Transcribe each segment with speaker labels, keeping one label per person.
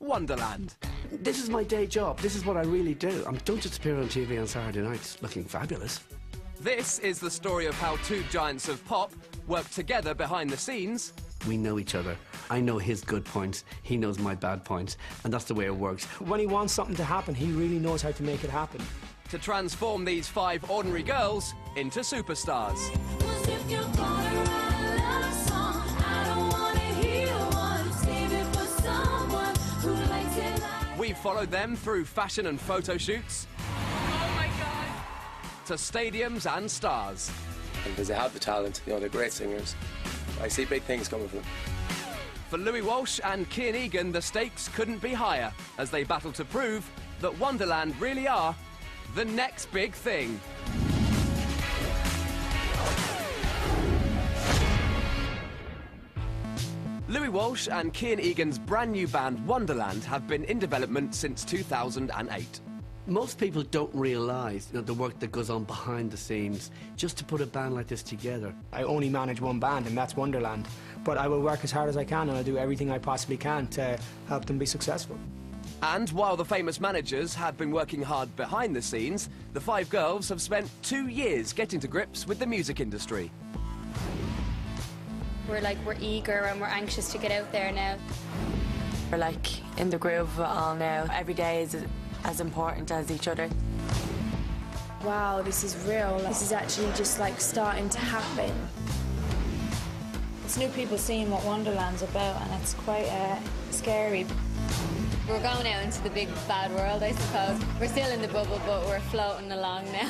Speaker 1: Wonderland.
Speaker 2: This is my day job. This is what I really do. I don't just appear on TV on Saturday nights looking fabulous.
Speaker 1: This is the story of how two giants of pop work together behind the scenes.
Speaker 2: We know each other. I know his good points, he knows my bad points, and that's the way it works.
Speaker 3: When he wants something to happen, he really knows how to make it happen.
Speaker 1: To transform these 5 ordinary girls into superstars. We've followed them through fashion and photo shoots.
Speaker 4: Oh my God.
Speaker 1: To stadiums and stars.
Speaker 5: Because they have the talent, you know, they're great singers. I see big things coming from them.
Speaker 1: For Louis Walsh and Kian Egans, the stakes couldn't be higher as they battle to prove that Wonderland really are the next big thing. Louis Walsh and Kian Egans' brand new band Wonderland have been in development since 2008.
Speaker 2: Most people don't realise, you know, the work that goes on behind the scenes just to put a band like this together.
Speaker 3: I only manage one band, and that's Wonderland. But I will work as hard as I can, and I'll do everything I possibly can to help them be successful.
Speaker 1: And while the famous managers have been working hard behind the scenes, the 5 girls have spent 2 years getting to grips with the music industry.
Speaker 6: We're eager and we're anxious to get out there now.
Speaker 4: We're like in the groove of it all now. Every day is as important as each other.
Speaker 7: Wow, this is real. This is actually just like starting to happen. It's new people seeing what Wonderland's about, and it's quite scary.
Speaker 6: We're going out into the big bad world, I suppose. We're still in the bubble, but we're floating along now.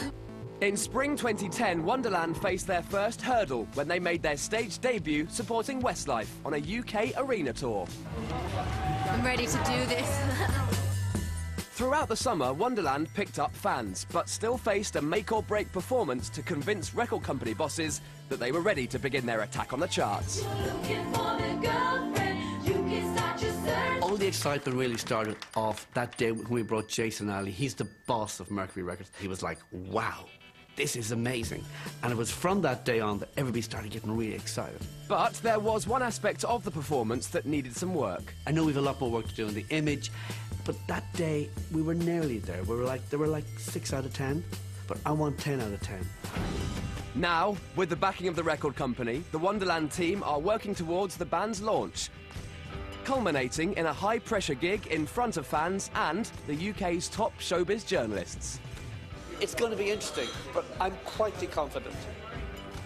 Speaker 1: In spring 2010, Wonderland faced their first hurdle when they made their stage debut supporting Westlife on a UK arena tour.
Speaker 6: I'm ready to do this.
Speaker 1: Throughout the summer, Wonderland picked up fans, but still faced a make-or-break performance to convince record company bosses that they were ready to begin their attack on the charts.
Speaker 2: All the excitement really started off that day when we brought Jason Ali. He's the boss of Mercury Records. He was like, wow, this is amazing. And it was from that day on that everybody started getting really excited.
Speaker 1: But there was one aspect of the performance that needed some work.
Speaker 2: I know we've a lot more work to do on the image, but that day we were nearly there. They were like 6 out of 10, but I want 10 out of 10.
Speaker 1: Now, with the backing of the record company, the Wonderland team are working towards the band's launch, culminating in a high-pressure gig in front of fans and the UK's top showbiz journalists.
Speaker 2: It's going to be interesting, but I'm quite confident.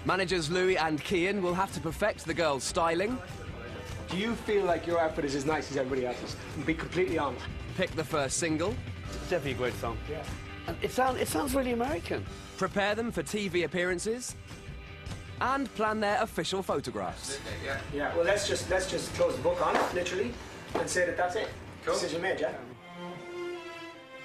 Speaker 1: Managers Louis and Kian will have to perfect the girls' styling.
Speaker 3: Do you feel like your outfit is as nice as everybody else's? Be completely honest.
Speaker 1: Pick the first single.
Speaker 2: It's definitely a great song.
Speaker 3: Yeah.
Speaker 2: And it sounds really American.
Speaker 1: Prepare them for TV appearances. And plan their official photographs.
Speaker 3: Yeah. Well, let's just close the book on it, literally, and say that that's it.
Speaker 5: Cool.
Speaker 3: Decision made, yeah?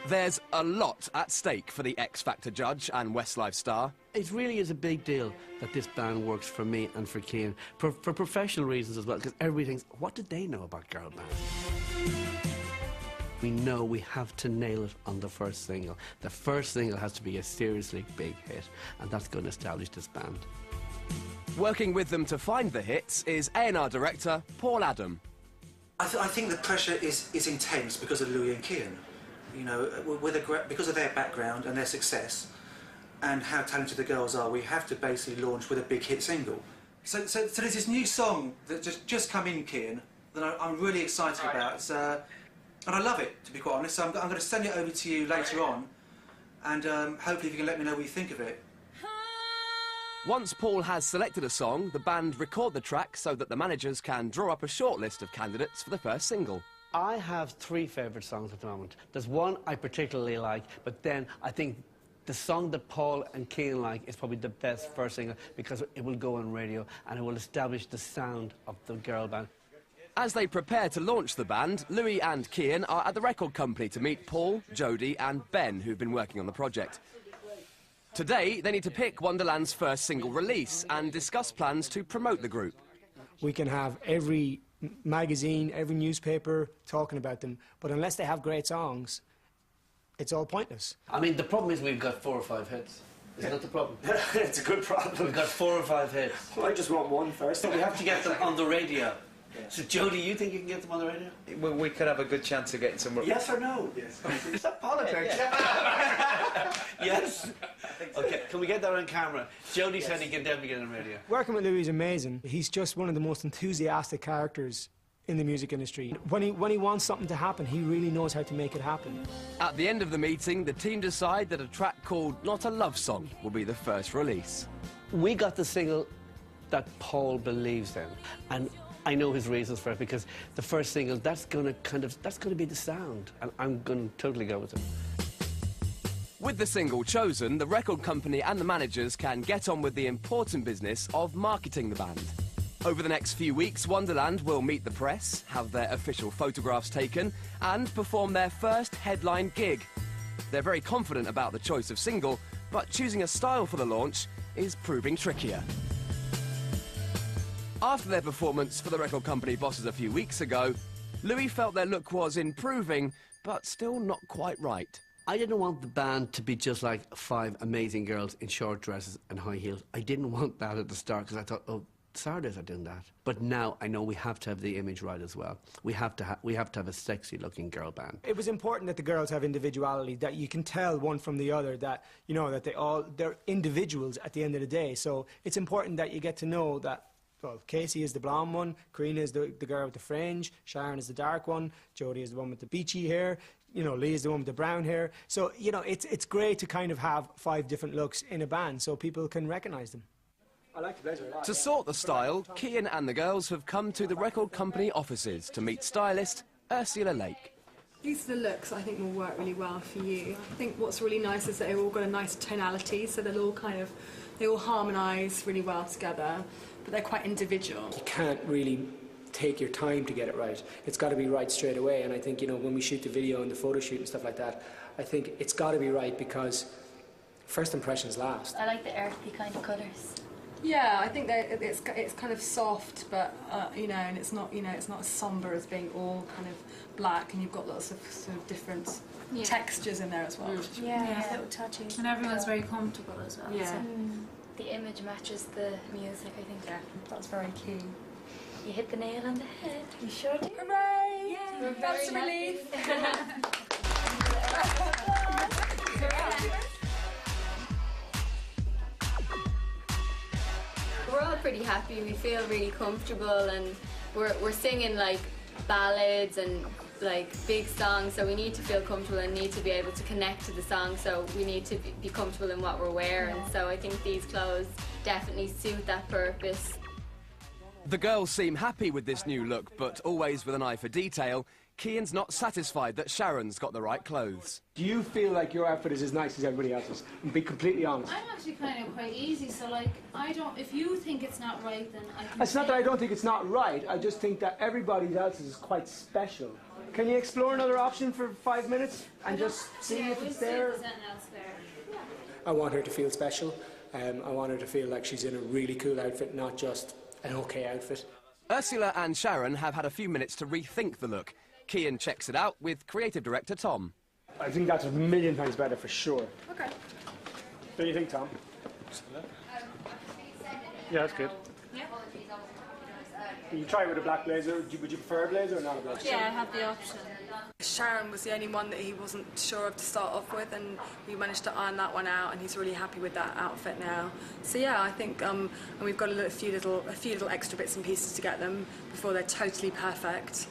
Speaker 1: There's a lot at stake for the X Factor judge and Westlife star.
Speaker 2: It really is a big deal that this band works for me and for Kian, for professional reasons as well, because everybody thinks, what did they know about girl bands? We know we have to nail it on the first single. The first single has to be a seriously big hit, and that's going to establish this band.
Speaker 1: Working with them to find the hits is A&R director Paul Adam.
Speaker 8: I think the pressure is intense because of Louis and Kian. You know, because of their background and their success and how talented the girls are, we have to basically launch with a big hit single. So there's this new song that just come in, Kian, that I'm really excited about. And I love it, to be quite honest. So I'm going to send it over to you later on, and hopefully you can let me know what you think of it.
Speaker 1: Once Paul has selected a song, the band record the track so that the managers can draw up a short list of candidates for the first single.
Speaker 2: I have 3 favourite songs at the moment. There's one I particularly like, but then I think the song that Paul and Kian like is probably the best first single because it will go on radio and it will establish the sound of the girl band.
Speaker 1: As they prepare to launch the band, Louis and Kian are at the record company to meet Paul, Jodie and Ben, who've been working on the project. Today, they need to pick Wonderland's first single release and discuss plans to promote the group.
Speaker 3: We can have every magazine, every newspaper talking about them, but unless they have great songs, it's all pointless.
Speaker 2: I mean, the problem is we've got 4 or 5 hits. Is that the problem?
Speaker 3: It's a good problem.
Speaker 2: We've got 4 or 5 hits.
Speaker 3: Well, I just want one first.
Speaker 2: We have to get them on the radio. So, Jodie, you think you can get them on the radio?
Speaker 9: We could have a good chance of getting some.
Speaker 2: Yes or no? Yes. Is that politics? Yes. Okay, can we get that on camera? Jodie said he can definitely get on the radio.
Speaker 3: Working with Louis is amazing. He's just one of the most enthusiastic characters in the music industry. When he wants something to happen, he really knows how to make it happen.
Speaker 1: At the end of the meeting, the team decide that a track called Not a Love Song will be the first release.
Speaker 2: We got the single that Paul believes in, and I know his reasons for it, because the first single, that's gonna be the sound, and I'm gonna totally go with it.
Speaker 1: With the single chosen, the record company and the managers can get on with the important business of marketing the band. Over the next few weeks, Wonderland will meet the press, have their official photographs taken, and perform their first headline gig. They're very confident about the choice of single, but choosing a style for the launch is proving trickier. After their performance for the record company bosses a few weeks ago, Louis felt their look was improving, but still not quite right.
Speaker 2: I didn't want the band to be just like 5 amazing girls in short dresses and high heels. I didn't want that at the start, because I thought, oh, Saturdays are doing that. But now I know we have to have the image right as well. We have to have a sexy-looking girl band.
Speaker 3: It was important that the girls have individuality, that you can tell one from the other, that, you know, that they're individuals at the end of the day. So it's important that you get to know that, well, Casey is the blonde one, Karina is the girl with the fringe, Sharon is the dark one, Jodie is the one with the beachy hair, you know, Lee is the one with the brown hair. So, you know, it's great to kind of have 5 different looks in a band so people can recognise them. I like the blazer a lot.
Speaker 1: To sort the style, Kian and the girls have come to the record company offices to meet stylist Ursula Lake.
Speaker 10: These are the looks I think will work really well for you. I think what's really nice is that they've all got a nice tonality, so they all harmonise really well together, but they're quite individual.
Speaker 3: You can't really take your time to get it right. It's got to be right straight away, and I think, you know, when we shoot the video and the photo shoot and stuff like that, I think it's got to be right because first impressions last.
Speaker 6: I like the earthy kind of colours.
Speaker 10: Yeah, I think that it's kind of soft, but you know, and it's not as somber as being all kind of black, and you've got lots of sort of different textures in there as well.
Speaker 7: Yeah, a little touchy.
Speaker 11: And everyone's very comfortable as well.
Speaker 10: Yeah.
Speaker 11: So.
Speaker 6: The image matches the music, I think.
Speaker 10: That's very key.
Speaker 6: You hit the nail on the head. You sure do.
Speaker 10: Hooray!
Speaker 6: Yeah,
Speaker 10: We're
Speaker 6: that's
Speaker 10: very
Speaker 6: a
Speaker 10: relief.
Speaker 6: We're all pretty happy. We feel really comfortable, and we're singing like ballads and like big songs, so we need to feel comfortable and need to be able to connect to the song, so we need to be comfortable in what we're wearing. So I think these clothes definitely suit that purpose.
Speaker 1: The girls seem happy with this new look, but always with an eye for detail, Kian's not satisfied that Sharon's got the right clothes.
Speaker 3: Do you feel like your outfit is as nice as everybody else's? And be completely honest.
Speaker 11: I'm actually kind of quite easy, so like, if you think it's not right, then I can
Speaker 3: It's not that I don't think it's not right, I just think that everybody else's is quite special. Can you explore another option for 5 minutes and just see if it's there? I want her to feel special. I want her to feel like she's in a really cool outfit, not just an okay outfit.
Speaker 1: Ursula and Sharon have had a few minutes to rethink the look. Kian checks it out with creative director Tom.
Speaker 3: I think that's a million times better for sure.
Speaker 10: Okay.
Speaker 3: What do you think, Tom? Yeah, that's good.
Speaker 11: Yeah.
Speaker 3: You try it with a black blazer. Would you prefer a blazer or not a blazer?
Speaker 11: Yeah, I have the option.
Speaker 10: Sharon was the only one that he wasn't sure of to start off with, and we managed to iron that one out, and he's really happy with that outfit now. So yeah, I think, and we've got a few little extra bits and pieces to get them before they're totally perfect.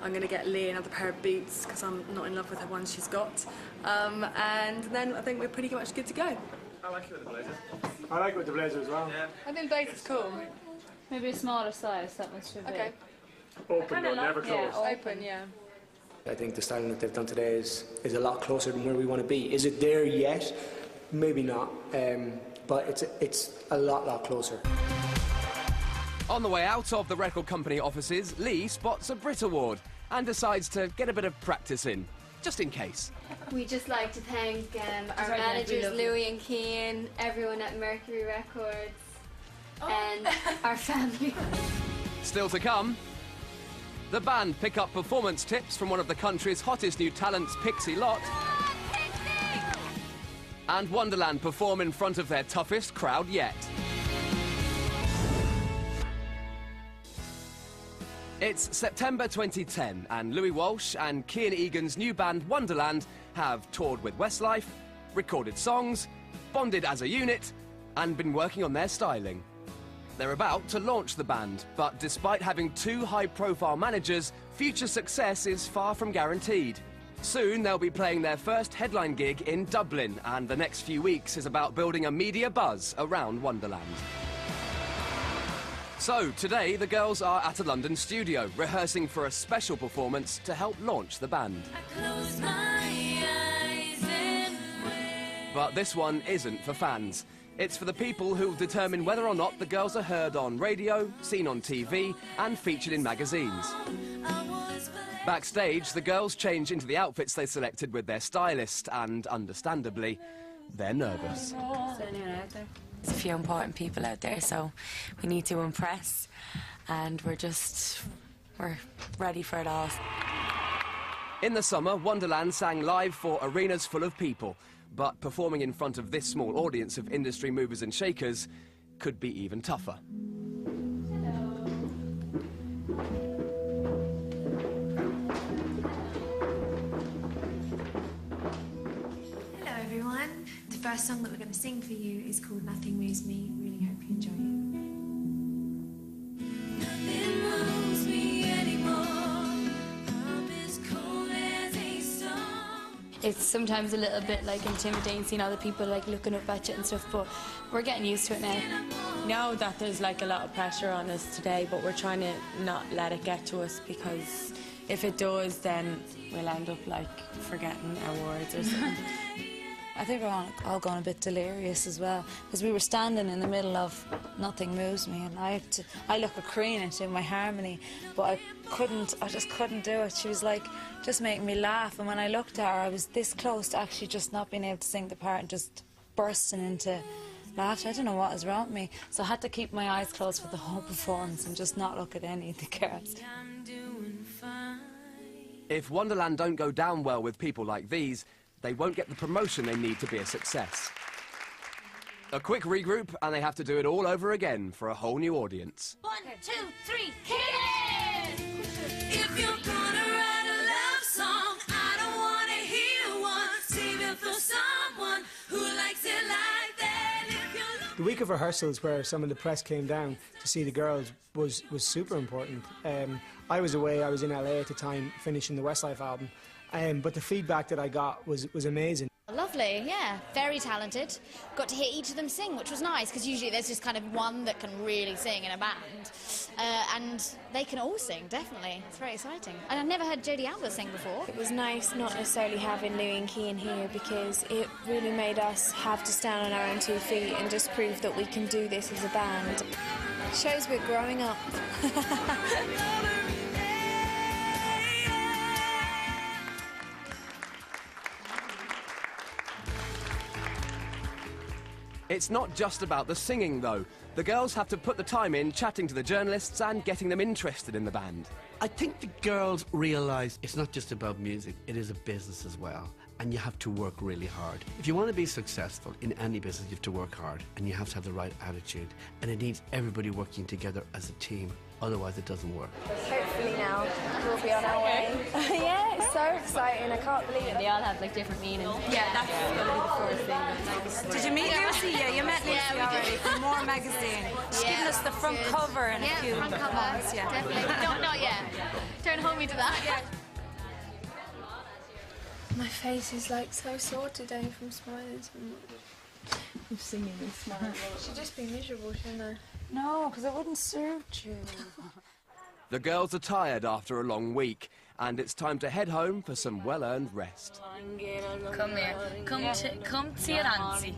Speaker 10: I'm going to get Lee another pair of boots because I'm not in love with the ones she's got, and then I think we're pretty much good to go.
Speaker 3: I like it with the blazer. I like it with the blazer as well. Yeah.
Speaker 10: I think blazer's cool.
Speaker 11: Maybe a smaller size, that one's too big.
Speaker 10: Okay.
Speaker 3: Open though, never closed.
Speaker 11: Yeah,
Speaker 10: Open, yeah.
Speaker 3: I think the styling that they've done today is a lot closer than where we want to be. Is it there yet? Maybe not, but it's a lot closer.
Speaker 1: On the way out of the record company offices, Lee spots a Brit Award and decides to get a bit of practice in, just in case.
Speaker 6: We'd just like to thank our managers, Louis and Kian, everyone at Mercury Records, and our family.
Speaker 1: Still to come, the band pick up performance tips from one of the country's hottest new talents, Pixie Lott. And Wonderland perform in front of their toughest crowd yet. It's September 2010, and Louis Walsh and Kian Egans' new band Wonderland have toured with Westlife, recorded songs, bonded as a unit, and been working on their styling. They're about to launch the band, but despite having two high-profile managers, future success is far from guaranteed. Soon they'll be playing their first headline gig in Dublin, and the next few weeks is about building a media buzz around Wonderland. So, today the girls are at a London studio, rehearsing for a special performance to help launch the band. But this one isn't for fans. It's for the people who'll determine whether or not the girls are heard on radio, seen on TV, and featured in magazines. Backstage, the girls change into the outfits they selected with their stylist, and understandably, they're nervous.
Speaker 4: There's a few important people out there, so we need to impress, and we're ready for it all.
Speaker 1: In the summer, Wonderland sang live for arenas full of people, but performing in front of this small audience of industry movers and shakers could be even tougher.
Speaker 12: Hello everyone. The first song that we're going to sing for you is called Nothing Moves Me. Really hope you enjoy it. Nothing moves me anymore. I'm as cold as a stone.
Speaker 6: It's sometimes a little bit like intimidating seeing other people like looking up at you and stuff, but we're getting used to it now.
Speaker 4: We know that there's like a lot of pressure on us today, but we're trying to not let it get to us, because if it does, then we'll end up like forgetting our words or something.
Speaker 7: I think we're all going a bit delirious as well, because we were standing in the middle of Nothing Moves Me, and I look at Karina to do my harmony, but I just couldn't do it. She was like just making me laugh, and when I looked at her, I was this close to actually just not being able to sing the part and just bursting into laughter. I don't know what is wrong with me, so I had to keep my eyes closed for the whole performance and just not look at any of the girls.
Speaker 1: If Wonderland don't go down well with people like these, they won't get the promotion they need to be a success. A quick regroup, and they have to do it all over again for a whole new audience.
Speaker 11: 1, 2, 3, hit it!
Speaker 12: If you're gonna write a love song, I don't wanna hear one. Save it for someone who likes it like that. If you're
Speaker 3: The week of rehearsals, where some of the press came down to see the girls, was super important. I was away, I was in LA at the time, finishing the Westlife album, but the feedback that I got was amazing.
Speaker 13: Lovely, yeah, very talented. Got to hear each of them sing, which was nice, because usually there's just kind of one that can really sing in a band. And they can all sing, definitely. It's very exciting. And I've never heard Jodie Albert sing before.
Speaker 14: It was nice not necessarily having Louis and Kian here, because it really made us have to stand on our own 2 feet and just prove that we can do this as a band. It shows we're growing up.
Speaker 1: It's not just about the singing, though. The girls have to put the time in chatting to the journalists and getting them interested in the band.
Speaker 2: I think the girls realise it's not just about music, it is a business as well. And you have to work really hard. If you want to be successful in any business, you have to work hard, and you have to have the right attitude. And it needs everybody working together as a team. Otherwise, it doesn't work.
Speaker 14: Hopefully now we'll be on our way. Yeah, it's so exciting. I can't believe it.
Speaker 6: They all have like different meanings.
Speaker 10: Yeah, that's going to be the first thing. Did you meet Lucy? Yeah, you met Lucy already from More Magazine. She's given us the front cover and a few
Speaker 13: front cover.
Speaker 10: months. Yeah,
Speaker 13: Definitely. Not yet. Don't hold me to that.
Speaker 14: My face is like so sore today from smiling so much. From singing and smiling. Should just be miserable, shouldn't I?
Speaker 7: No, because it wouldn't suit you.
Speaker 1: The girls are tired after a long week, and it's time to head home for some well-earned rest.
Speaker 6: Come here. Come to your auntie.